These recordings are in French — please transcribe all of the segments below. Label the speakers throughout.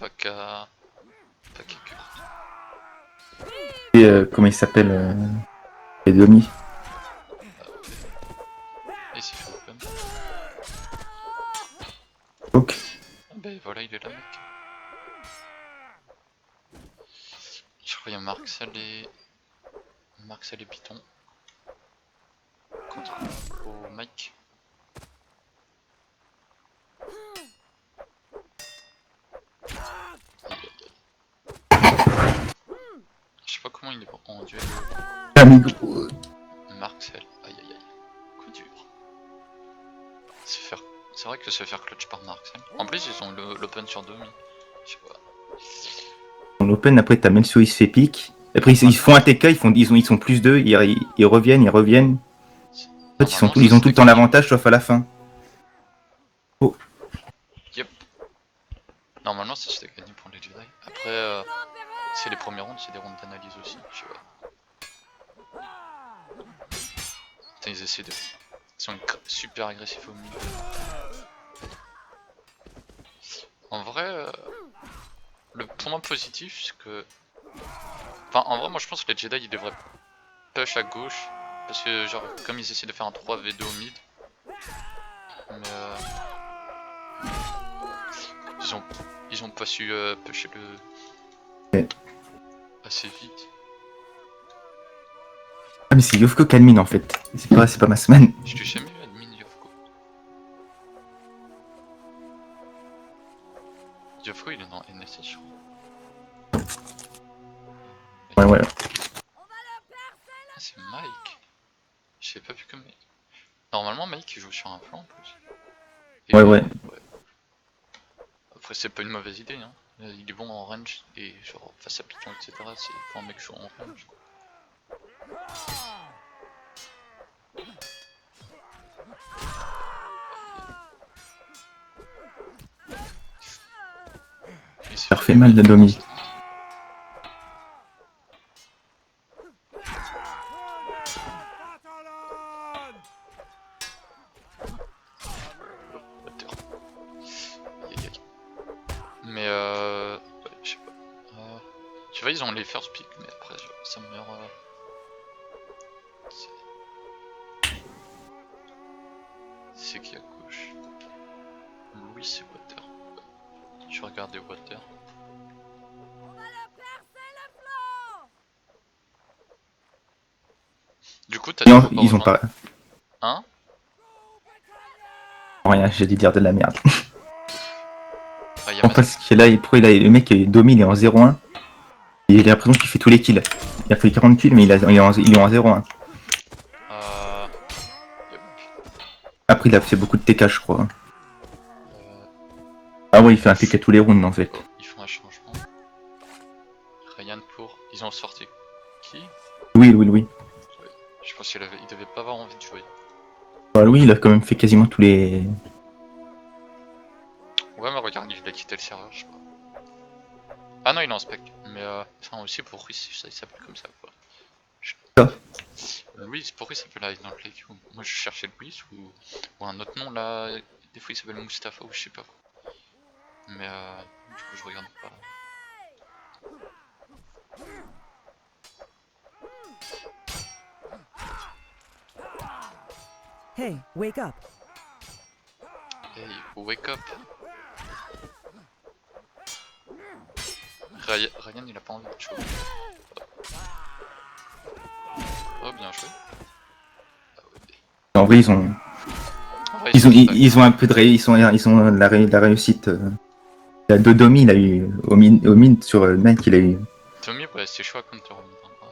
Speaker 1: pas qu'à Kurt.
Speaker 2: Et comment il s'appelle les Domi.
Speaker 1: Et s'il fait open.
Speaker 2: Ok.
Speaker 1: Ah bah voilà, il est là, mec. Je crois qu'il y a Marxel et Python. Contre au Mike. Je sais pas comment il est en duel.
Speaker 2: Amigo.
Speaker 1: Marxel, aïe aïe aïe. Coup dur. C'est vrai que se faire clutch par Marxel. En plus, ils ont l'open sur demi. Je sais pas.
Speaker 2: Dans l'open, après, t'as Melso, il se fait pique. Après, ils font un TK, ils sont plus d'eux, ils reviennent. En fait,
Speaker 1: Normalement, ça
Speaker 2: ils ont tout
Speaker 1: serait
Speaker 2: le temps
Speaker 1: gagné.
Speaker 2: l'avantage, sauf à la fin. Oh.
Speaker 1: Yep. Normalement, ça serait gagné pour les Jedi. Après, c'est les premiers rounds, c'est des rounds d'analyse aussi. Je sais pas. Putain, ils essaient de. Ils sont super agressifs au milieu. En vrai, le point positif, c'est que. Enfin, en vrai, moi je pense que les Jedi ils devraient push à gauche. Parce que, genre, comme ils essaient de faire un 3v2 au mid. Mais ils ont pas su pusher
Speaker 2: Ouais.
Speaker 1: assez vite.
Speaker 2: Ah, mais c'est Yofko Kalmin en fait. C'est pas ma semaine.
Speaker 1: Je t'ai jamais vu admin Yofko. Yofko il est dans NSS, je crois.
Speaker 2: Ouais.
Speaker 1: Ah, c'est Mike. J'ai pas vu comme Mike. Normalement, Mike il joue sur un flanc en plus. Et
Speaker 2: Ouais.
Speaker 1: Après, c'est pas une mauvaise idée, hein. Il est bon en range et genre face à Python, etc. C'est pas un mec chaud en range. Il s'est
Speaker 2: Ça leur
Speaker 1: fait
Speaker 2: fait mal de
Speaker 1: éliminer dans
Speaker 2: Domi.
Speaker 1: cette round. Water. Aïe aïe aïe. Mais ouais, je sais pas. Tu vois, ils ont les first pick, mais après, ça meurt. C'est qui à gauche? Louis, c'est Water. Je vais regarder Water. Du coup, t'as toujours pas
Speaker 2: Ils ont
Speaker 1: rejoint.
Speaker 2: pas.
Speaker 1: Hein?
Speaker 2: Rien, j'ai dû dire de la merde.
Speaker 1: Ah, y'a
Speaker 2: En fait, ce
Speaker 1: Mazak.
Speaker 2: qu'il est là, le mec, Domi, il est en 0-1. Et j'ai l'impression qu'il fait tous les kills. Il a fait 40 kills, mais il est en 0-1.
Speaker 1: Euh. Yep.
Speaker 2: Après, il a fait beaucoup de TK, je crois.
Speaker 1: Euh,
Speaker 2: Ah ouais, il fait un TK tous les rounds en fait.
Speaker 1: oh, ils font un changement. Ryan pour. Ils ont sorti qui?
Speaker 2: Oui.
Speaker 1: Ouais. Je pense qu'il devait pas avoir envie de jouer.
Speaker 2: Bah, Louis, il a quand même fait quasiment tous les.
Speaker 1: Ouais, mais regarde, il a quitté le serveur, je sais pas. Ah non, il est en spec. Mais enfin, aussi pour Ruiz, ça il s'appelle comme ça quoi.
Speaker 2: Ah.
Speaker 1: Louis, pourquoi il s'appelle Ice dans le play? Moi je cherchais Louis ou un autre nom là. Des fois il s'appelle Mustapha ou je sais pas quoi. Mais du coup, je regarde pas.
Speaker 3: Hey, wake up.
Speaker 1: Hey, wake up. Ryan il a pas envie de jouer. Oh, bien joué. Ah ouais.
Speaker 2: En vrai, ils ont.
Speaker 1: En vrai, ils ont
Speaker 2: Ils ont un peu de ils ont la réussite. Il y a Dodomi, il a eu au mid sur le mec, il a eu.
Speaker 1: Tommy, ouais, c'est chaud à counter en même temps. Ouais.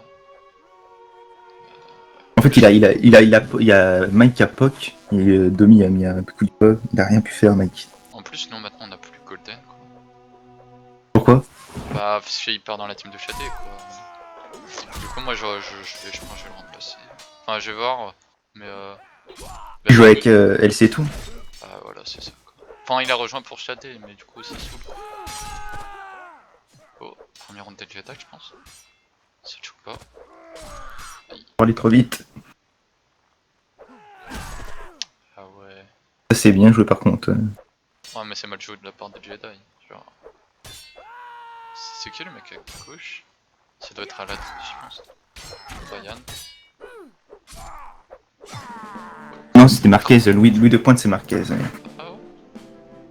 Speaker 2: En fait, il y a Mike qui a poke et Domi a mis un coup de poke. Il a rien pu faire, Mike.
Speaker 1: En plus, nous maintenant on a plus Golden quoi.
Speaker 2: Pourquoi?
Speaker 1: Bah, parce qu'il part dans la team de Shadé quoi. Du coup, moi je pense que je vais le remplacer. Enfin, je vais voir, mais
Speaker 2: Il joue
Speaker 1: bah,
Speaker 2: avec LC tout.
Speaker 1: ah voilà, c'est ça quoi. Enfin, il a rejoint pour Shadé, mais du coup, ça saoule. Oh, premier round de Jedi, je pense. Ça te choque pas. Aïe.
Speaker 2: Pour aller trop vite.
Speaker 1: Ah ouais.
Speaker 2: Ça, c'est bien joué par contre.
Speaker 1: Ouais, mais c'est mal joué de la part de Jedi. Genre. C'est qui le mec à gauche? Ça doit être à la tête, je pense. Ryan.
Speaker 2: Non, c'était Marquez, Louis de Pointe, c'est Marquez. Ouais.
Speaker 1: Ah ouais?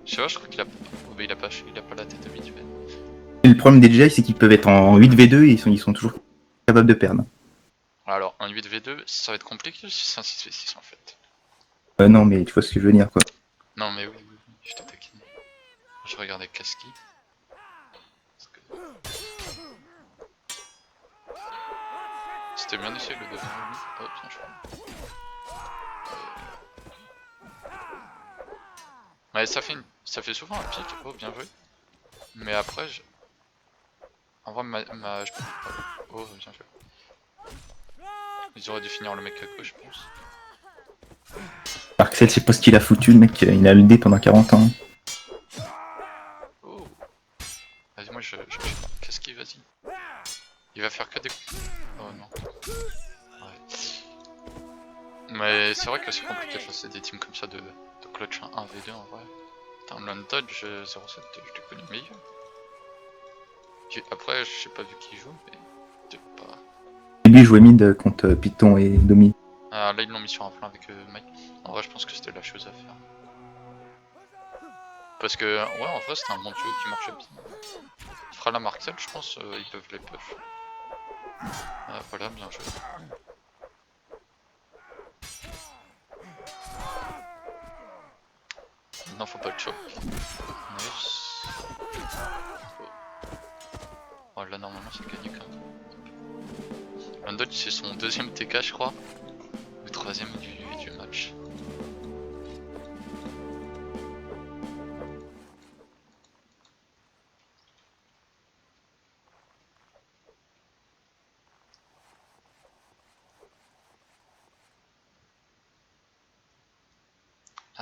Speaker 1: Je sais pas, je crois qu'il a. Oh, bah, il a pas la tête habituelle.
Speaker 2: Et le problème des Jedi, c'est qu'ils peuvent être en 8v2 et ils sont toujours capables de perdre.
Speaker 1: Alors, un 8v2, ça va être compliqué si c'est un 6v6 en fait.
Speaker 2: Non, mais tu vois ce que je veux dire, quoi.
Speaker 1: Non, mais oui, je t'attaque. Je regardais Kaski. C'était bien essayé le devant. Oh, bien joué. Ouais, ça fait souvent un pic. Oh, bien joué. Mais après, en vrai, oh, bien joué. Ils auraient dû finir le mec à gauche, je pense.
Speaker 2: Marcel, c'est pas ce qu'il a foutu, le mec, il a le dé pendant 40 ans.
Speaker 1: Oh. Vas-y, moi je qu'est-ce qu'il vas-y. Il va faire que des coups. Oh non. Ouais. Mais c'est vrai que c'est compliqué face à des teams comme ça de clutch 1v2 en vrai. Putain, Lone Dodge 07, je te connais meilleur. Après, je sais pas vu qui joue, mais c'est pas.
Speaker 2: Lui, il jouait mid contre Python et Domi.
Speaker 1: Ah, là ils l'ont mis sur un plan avec Mike. En vrai, je pense que c'était la chose à faire. Parce que, ouais, en vrai, c'était un bon duo qui marchait bien. Il fera la Marcel, je pense, ils peuvent les push. Ah, voilà, bien joué. Non, faut pas le choke. Nice. Oh là, normalement, c'est gagné quand même. London, c'est son deuxième TK, je crois. Ou troisième du match.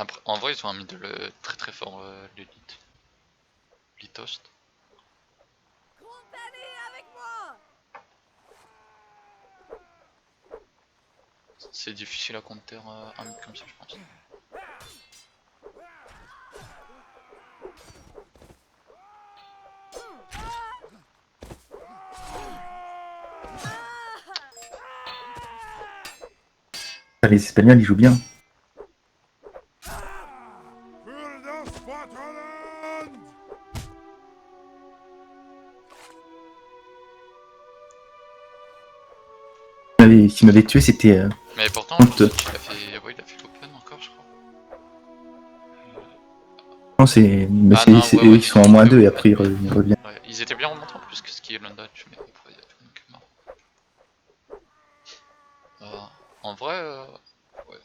Speaker 1: Après, en vrai, ils ont un middle très très fort, l'élite. Litost. C'est difficile à counter un mid comme ça, je pense.
Speaker 2: Ah, les Espagnols, ils jouent bien. S'il m'avait tué, c'était.
Speaker 1: Mais pourtant,
Speaker 2: Honte.
Speaker 1: il a fait, ouais, il a fait l'open encore, je crois.
Speaker 2: Non, c'est. Mais
Speaker 1: Ah non,
Speaker 2: c'est
Speaker 1: ouais,
Speaker 2: eux
Speaker 1: ouais,
Speaker 2: qui sont en moins 2 et après ils reviennent.
Speaker 1: ouais, ils étaient bien remontés en plus que ce qui est London, mais après il y a tout le monde qui est mort. En vrai, ouais.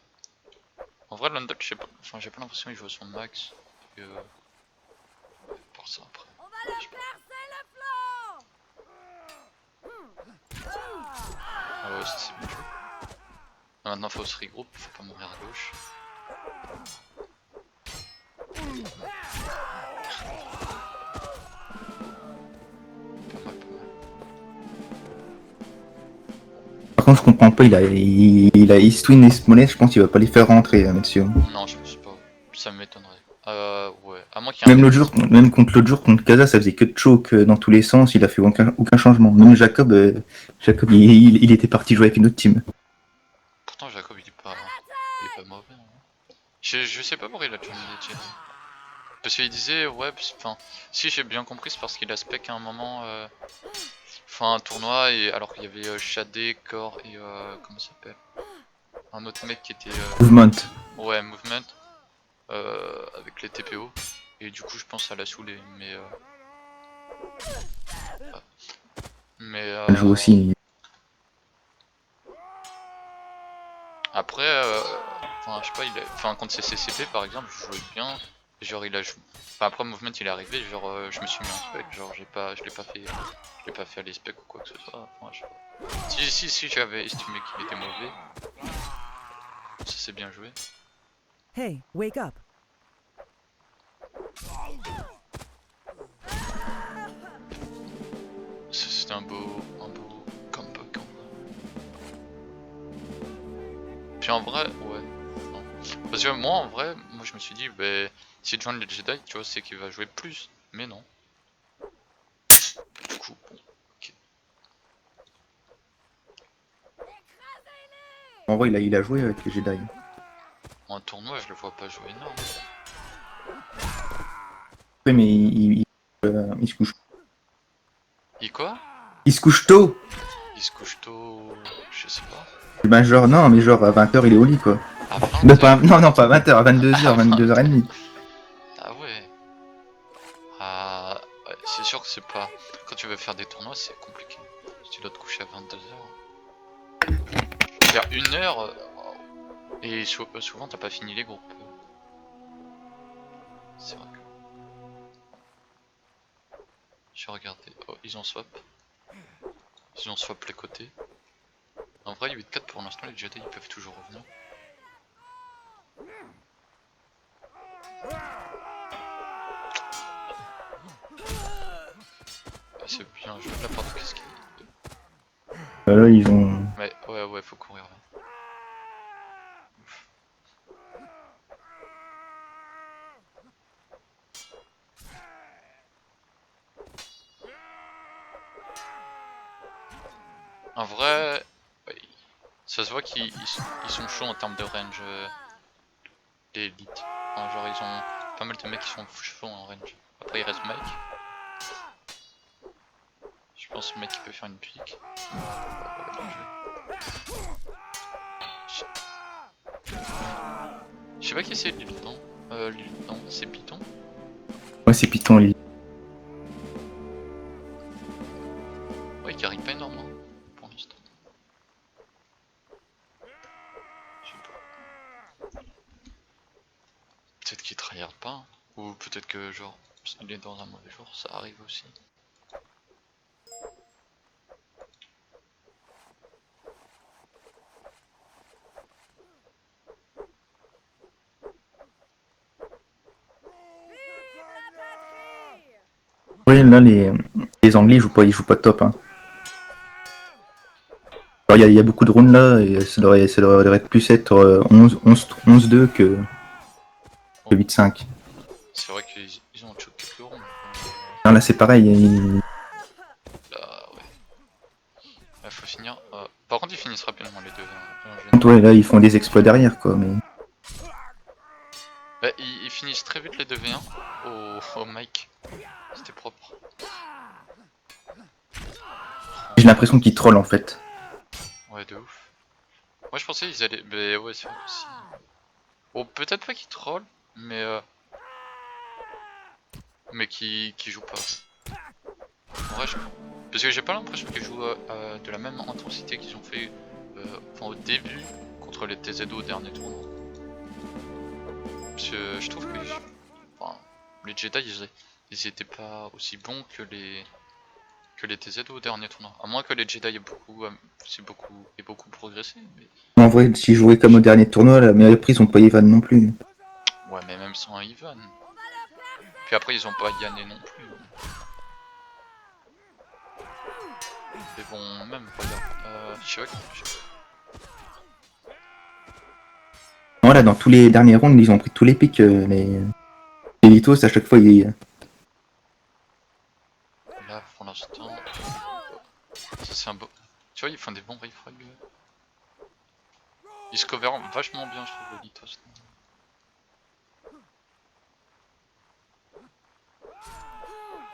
Speaker 1: En vrai, London, je sais pas, enfin, j'ai pas l'impression qu'il joue à son max. Et, pour ça après. Ah ouais, ça c'est bien joué. Maintenant, faut se regrouper, faut pas mourir à gauche. Pas mal, pas mal.
Speaker 2: Par contre, je comprends pas, il a Eastwin et Smollett, je pense qu'il va pas les faire rentrer, monsieur.
Speaker 1: Non, je pense pas. Ça m'étonnerait. Ouais. À moins qu'il y ait un
Speaker 2: Même l'autre
Speaker 1: mec.
Speaker 2: jour, même contre l'autre jour, contre Casa, ça faisait que de choke dans tous les sens, il a fait aucun changement. Même Jacob, il était parti jouer avec une autre team.
Speaker 1: Pourtant, Jacob il est pas mauvais. Hein. Je sais pas pourquoi il a toujours mis les Jedi. Parce qu'il disait, ouais, enfin, si j'ai bien compris, c'est parce qu'il a spec à un moment. Enfin, un tournoi, et alors qu'il y avait Shadé, Core et comment ça s'appelle, un autre mec qui était
Speaker 2: Movement.
Speaker 1: ouais, Movement avec les TPO, et du coup je pense que ça l'a saoulé, mais
Speaker 2: Elle joue aussi.
Speaker 1: après enfin je sais pas, enfin contre CCCP par exemple je jouais bien, genre il a joué, enfin après Movement il est arrivé, genre je me suis mis en spec, genre je l'ai pas fait à les spec ou quoi que ce soit, enfin, si j'avais estimé qu'il était mauvais, ça s'est bien joué.
Speaker 3: Hey, wake up.
Speaker 1: C'était un beau comeback en vrai. Puis en vrai, ouais. Non. Parce que moi en vrai, moi je me suis dit, bah, si tu joins les Jedi, tu vois, c'est qu'il va jouer plus. Mais non. Du
Speaker 2: En vrai, il a joué avec les Jedi.
Speaker 1: En tournoi, je le vois pas jouer énorme.
Speaker 2: Oui, mais il se couche.
Speaker 1: Il quoi?
Speaker 2: Il se couche tôt!
Speaker 1: Il se couche tôt. Je sais pas.
Speaker 2: Ben, genre, non, mais genre, à 20h, il est au lit, quoi.
Speaker 1: À 20h.
Speaker 2: Non, non, pas à 20h, à 22h,
Speaker 1: À 20h.
Speaker 2: 22h30.
Speaker 1: Ah ouais. Ah, ouais, c'est sûr que c'est pas. Quand tu veux faire des tournois, c'est compliqué. Si tu dois te coucher à 22h. Vers 1h. Et souvent, t'as pas fini les groupes. C'est vrai que. J'ai regardé. Oh, ils ont swap. Ils ont swap les côtés. En vrai, 8-4 pour l'instant, les Jedi ils peuvent toujours revenir. Ah, c'est bien joué de la part de Cascade.
Speaker 2: Là, ils ont.
Speaker 1: Ouais, faut courir. Ouais. En vrai, ouais, ça se voit qu'ils sont chauds en termes de range. Les élites. Enfin, genre, ils ont pas mal de mecs qui sont chauds en range. Après, il reste Mike. Je pense que le mec qui peut faire une pique. Bien joué. Je sais pas qui c'est Liltan. Liltan, c'est Python.
Speaker 2: Ouais, c'est Python, lui.
Speaker 1: Ouais, il carry pas énormément pour l'instant. Je sais pas. Peut-être qu'il tryhard pas. Hein. Ou peut-être que genre il est dans un mauvais jour, ça arrive aussi.
Speaker 2: Oui, là, les Anglais, ils jouent pas top, hein. Alors, il y a beaucoup de runes là, et ça devrait plus être 11-2 que 8-5.
Speaker 1: C'est vrai qu'ils ont choqué quelques ronds.
Speaker 2: Non, là, c'est pareil.
Speaker 1: Là, ouais. Là, faut finir. Par contre, ils finissent rapidement les deux.
Speaker 2: Ouais, là, ils font des exploits derrière, quoi. Mais
Speaker 1: Bah, ils finissent très vite les 2v1 au mic. C'était propre.
Speaker 2: j'ai l'impression qu'ils trollent, en fait.
Speaker 1: Ouais, de ouf. Moi, je pensais qu'ils allaient. Mais ouais, c'est vrai aussi. Bon, peut-être pas qu'ils trollent, mais qui jouent pas. En vrai, parce que j'ai pas l'impression qu'ils jouent de la même intensité qu'ils ont fait enfin, au début contre les TZO au dernier tournoi. Parce que je trouve que enfin, les Jedi ils étaient pas aussi bons que les TZO au dernier tournoi. À moins que les Jedi aient beaucoup progressé. Mais...
Speaker 2: En vrai, s'ils jouaient comme au dernier tournoi, là, mais après, ils ont pas Ivan non plus.
Speaker 1: Ouais, mais même sans Ivan. Puis après, ils ont pas Yanné non plus. Mais bon, même, regarde. Je sais pas
Speaker 2: Voilà, dans tous les derniers rounds, ils ont pris tous les pics. Les Litos, à chaque fois,
Speaker 1: là, pour l'instant, ça c'est un beau. Tu vois, ils font des bons refrags. Ils se coverent vachement bien, je trouve, les Litos.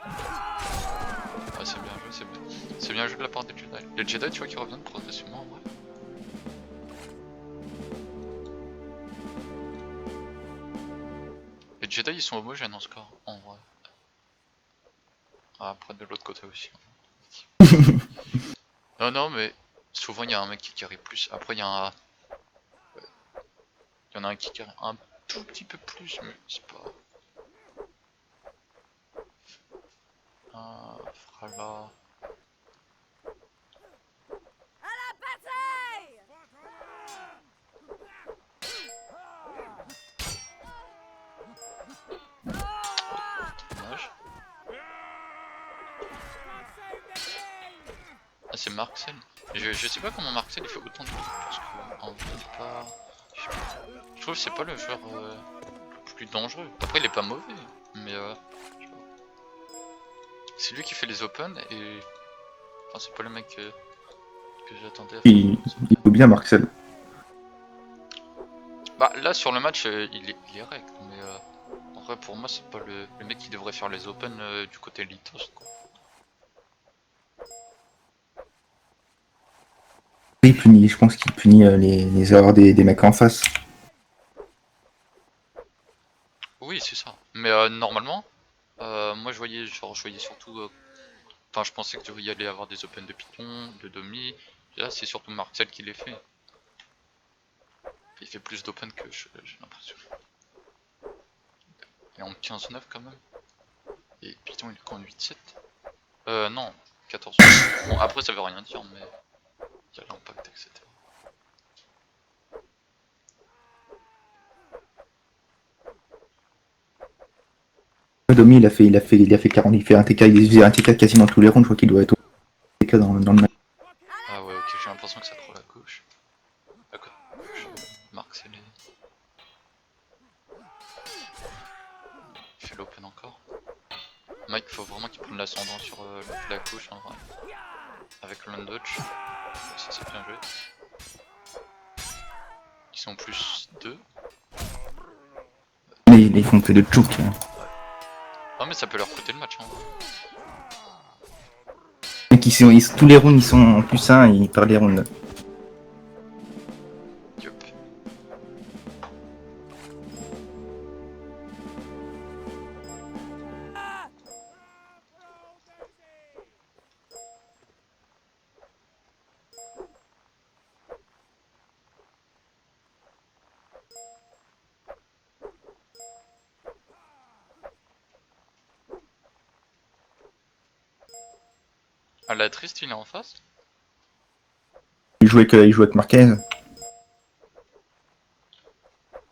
Speaker 1: Ah, c'est bien joué, c'est bien. C'est bien joué de la part des Jedi. Les Jedi, tu vois, qui reviennent progressivement en vrai. Les Jedi, ils sont homogènes en score, en vrai. Ah, après, de l'autre côté aussi. Non, non, mais souvent, il y a un mec qui carry plus. Après, il y en a un qui carry un tout petit peu plus, mais c'est pas. Frala. Dommage. Ah, c'est Marcel. Je sais pas comment Marcel il fait autant de trucs parce que en vrai, il est pas. Je trouve que c'est pas le joueur le plus dangereux. Après, il est pas mauvais, mais c'est lui qui fait les open et. Enfin, c'est pas le mec que j'attendais à faire
Speaker 2: il
Speaker 1: les
Speaker 2: joue
Speaker 1: open.
Speaker 2: bien, Marcel.
Speaker 1: Bah là sur le match il est rec, mais en vrai pour moi c'est pas le mec qui devrait faire les open du côté Litos quoi.
Speaker 2: Il punit, je pense qu'il punit les erreurs des mecs en face.
Speaker 1: Oui c'est ça, mais normalement moi je voyais surtout enfin je pensais que tu y allais avoir des open de Python, de Domi, là c'est surtout Martial qui les fait. Il fait plus d'open que j'ai l'impression. Il est en 15-9 quand même. Et Python il est qu'en 8-7. Non, 14. Bon après ça veut rien dire mais il y a l'impact etc.
Speaker 2: Domi, il a fait 40, il fait un TK, il faisait un TK quasiment tous les rounds, je crois qu'il doit être au TK dans le match.
Speaker 1: Ah ouais ok j'ai l'impression que ça troll à gauche. À côté de gauche, Marc c'est les... Il fait l'open encore. Mike faut vraiment qu'il prenne l'ascendant sur la gauche en vrai. Avec le dodge. Ça c'est bien joué. Ils sont plus 2.
Speaker 2: Ils font que de choke. Hein.
Speaker 1: Ah mais ça peut leur coûter le match hein.
Speaker 2: Donc tous les rounds ils sont en plus 1 et ils perdent les rounds.
Speaker 1: Yup. Ah la triste il est en face.
Speaker 2: Il joue avec Marquez.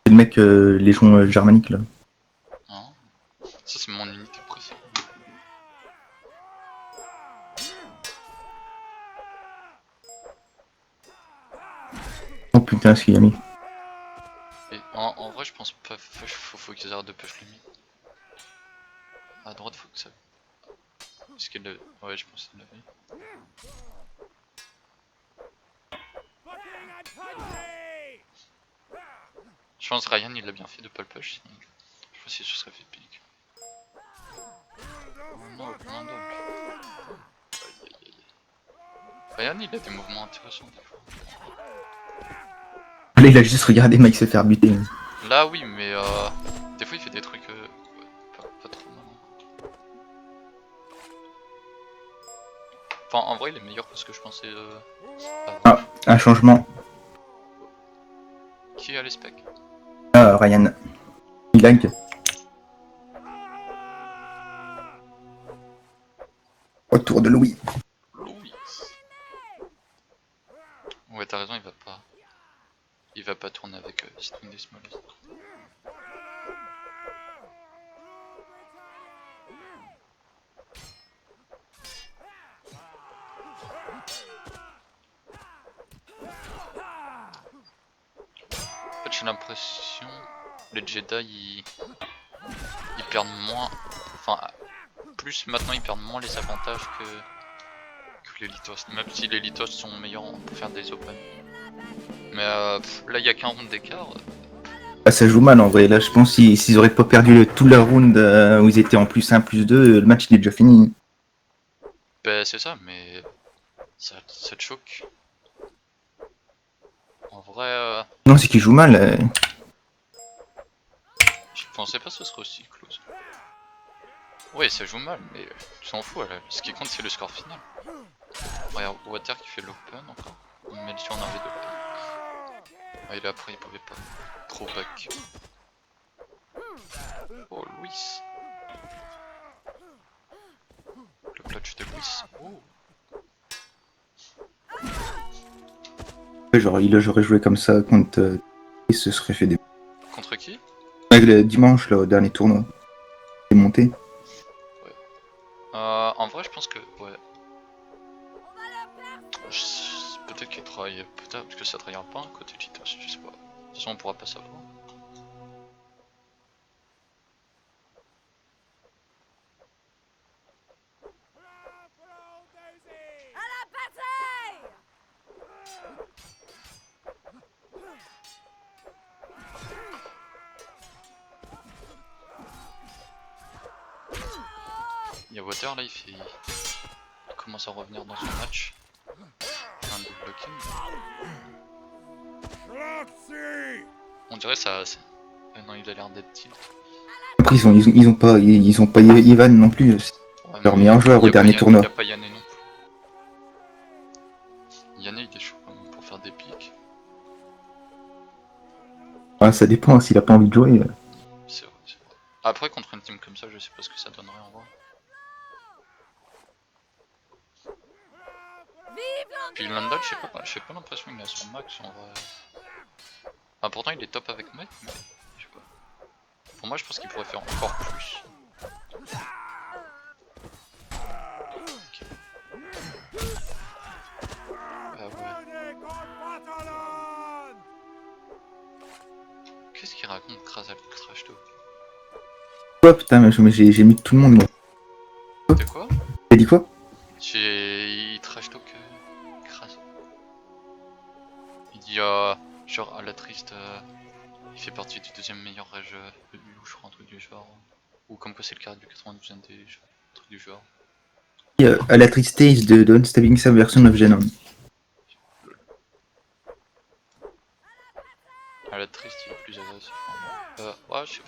Speaker 2: C'est le mec Légion germanique là.
Speaker 1: Non. Ça c'est mon unité préférée.
Speaker 2: Oh putain ce qu'il a mis.
Speaker 1: Et en vrai je pense pas, faut qu'ils arrêtent de push limite. À droite faut que ça... Est-ce qu'il l'a... Ouais je pense qu'il l'avait. Je pense Ryan il l'a bien fait de pas le push, sinon je pense qu'il se serait fait pique. Oh non, plein double. Aïe aïe aïe. Ryan il a des mouvements intéressants des fois.
Speaker 2: Là il a juste regardé Mike se faire buter.
Speaker 1: Là oui mais des fois il fait des trucs ouais, pas trop mal. Enfin en vrai il est meilleur que ce que je pensais avant.
Speaker 2: Ah, un changement.
Speaker 1: Qui a les specs?
Speaker 2: Ah, Ryan. Il lag. Retour de Louis.
Speaker 1: Louis. Ouais t'as raison il va pas tourner avec String des Smallest. En fait j'ai l'impression les Jedi ils perdent moins, enfin plus maintenant ils perdent moins les avantages que les Litos, même si les Litos sont meilleurs pour faire des open. Mais là il y a qu'un round d'écart.
Speaker 2: Ah, ça joue mal en vrai. Là je pense s'ils auraient pas perdu tout leur round où ils étaient en plus 1, plus 2, le match il est déjà fini.
Speaker 1: Bah c'est ça, mais ça te choque. En vrai,
Speaker 2: Non, c'est qu'ils jouent mal.
Speaker 1: je pensais pas que ce serait aussi close. Ouais, ça joue mal, mais tu t'en fous, là. Ce qui compte c'est le score final. Regarde, Water qui fait l'open encore. Melchior en avait deux. Et là après il pouvait pas trop back. Oh Louis. Le clutch de Louis. Oh.
Speaker 2: Ouais, genre, j'aurais joué comme ça contre. Il se serait fait des.
Speaker 1: Contre qui?
Speaker 2: Ouais, le dimanche, là, au dernier tournoi. Il est monté.
Speaker 1: Ouais. En vrai je pense que... Ouais. Peut-être qu'il travaille... Peut-être parce que ça travaillera pas côté Cheetos, je sais pas. De toute façon on pourra pas savoir. y a Water là, il commence à revenir dans son match. Il fait un double blocking. On dirait ça. Non, il a l'air d'être tilt.
Speaker 2: Après, ils ont pas Ivan non plus.
Speaker 1: Ouais,
Speaker 2: Leur
Speaker 1: mais
Speaker 2: meilleur joueur
Speaker 1: y a
Speaker 2: au dernier
Speaker 1: pas
Speaker 2: tournoi.
Speaker 1: Il a pas Yanné non plus. Yanné il est chaud quand même pour faire des pics.
Speaker 2: Ouais, ça dépend, s'il a pas envie de jouer.
Speaker 1: C'est vrai, c'est vrai. Après, contre une team comme ça, je sais pas ce que ça donnerait en vrai. Puis London, j'ai pas l'impression qu'il a son max en vrai. Ah, pourtant, il est top avec Mike, mais je sais pas. Pour moi, je pense qu'il pourrait faire encore plus. Ok. Ah ouais. Qu'est-ce qu'il raconte, Krasal Trash Talk?
Speaker 2: Quoi, putain, mais j'ai mis tout le monde, moi.
Speaker 1: C'était quoi?
Speaker 2: T'as dit quoi?
Speaker 1: Il trash talk Kras. Il dit genre à la triste, il fait partie du deuxième meilleur rage de ou je crois un truc du genre. Ou comme quoi c'est le cas du 92ème des jeux, un truc du genre.
Speaker 2: À la tristesse de Don't Stabbing Some version of Genon.
Speaker 1: À la triste il est plus agressif. Ouais je sais pas.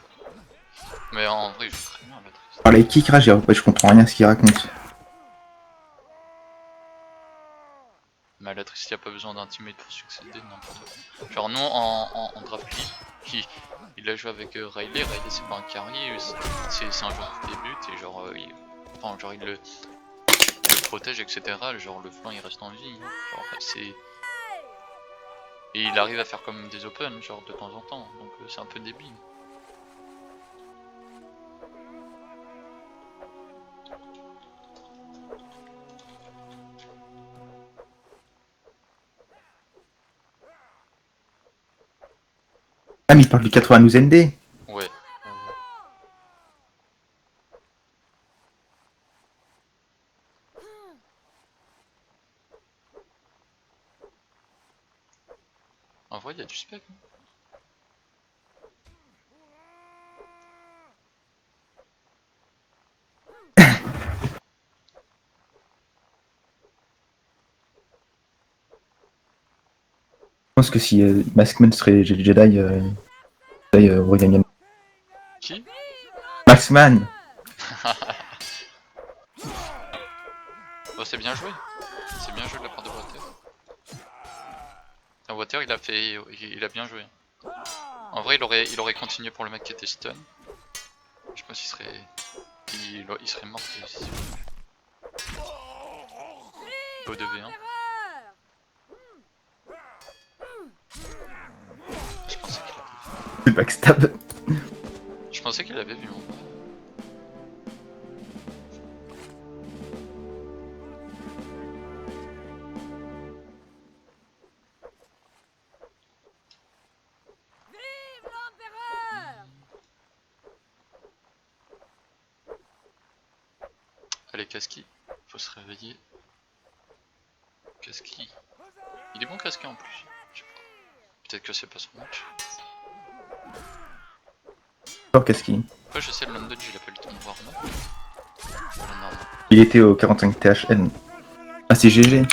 Speaker 1: Mais en vrai il joue très bien à la triste.
Speaker 2: Alors, les kick rage, je comprends rien à ce qu'il raconte.
Speaker 1: Mais à la triste il n'y a pas besoin d'un teammate pour succéder, n'importe quoi. Genre nous en draft league, il a joué avec Riley c'est pas un carry, c'est un joueur qui débute et genre il le protège etc. Genre le flanc il reste en vie. Genre, et il arrive à faire comme des open genre de temps en temps, donc c'est un peu débile.
Speaker 2: Ah, mais il parle du 92 ND.
Speaker 1: Ouais. En vrai il y a du spec.
Speaker 2: Je pense que si Maskman serait Jedi, aurait gagné.
Speaker 1: Qui?
Speaker 2: Maskman.
Speaker 1: Oh c'est bien joué. C'est bien joué de la part de Water. Water il a bien joué. En vrai il aurait continué pour le mec qui était stun. Je pense qu'il serait. Il serait mort ici. Au 2v1. Je pensais qu'il avait vu.
Speaker 2: Le backstab.
Speaker 1: Je pensais qu'il avait vu en vrai. Allez Kaski, faut se réveiller. Kaski. Il est bon Kaski en plus. Je sais pas. Peut-être que c'est pas son match.
Speaker 2: Alors, qu'est-ce qu'il.
Speaker 1: Après je sais le London il a pas eu le temps de voir non.
Speaker 2: Il était au 45 THN. Ah, c'est GG.